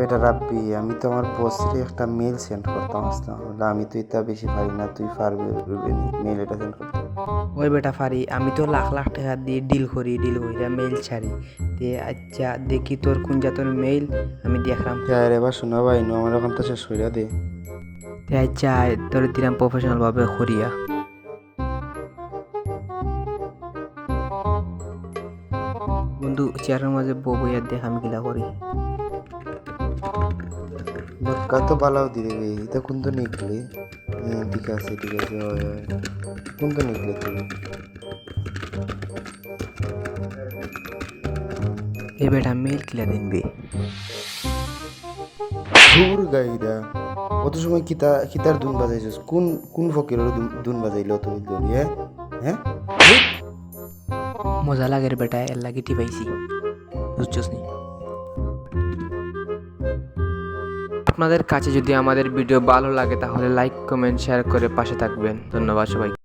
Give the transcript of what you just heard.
এটা রাব্বি, আমি তো আমার বসরে একটা মেল সেন্ড করতাম আসতাম, আমি তো এটা বেশি পারি না, তুই পারবি মেল এটা সেন্ড করতে? ওই বেটা ফারি, আমি তো লাখ লাখ টাকা দিয়ে ডিল করি মেইল ছাড়ি। তে আচ্ছা দেখি তোর কোন জাতের মেইল, আমি দেখলাম। যাই রে, এবার শোনা ভাই নো, আমার এখন তো শেষ হইয়া দে। তে আচ্ছা তোর দিলাম প্রফেশনাল ভাবে করিয়া। বন্ধু চেয়ারের মাঝে বইয়া দেখ আমি গিলা করি। লক্কা তো বালাও দিলে বে, এটা কোন তো নিকলে? ঠিক আছে ঠিক আছে, হয় হয়, কোন তো নিকলে তুই? এ বেটা মেইল কিলা দিনবি? ধুর গাইরা, কত সময় কিতার দুন বাজাইছিস? কোন কোন ফকিরের দুন বাজাইলো তুই ধরি? হ্যাঁ হ্যাঁ, মজা লাগে রে বেটা, এর লাগি টিপাইছি, বুঝছস নি? আপনাদের কাছে যদি আমাদের ভিডিও ভালো লাগে তাহলে লাইক কমেন্ট শেয়ার করে পাশে থাকবেন। ধন্যবাদ সবাই।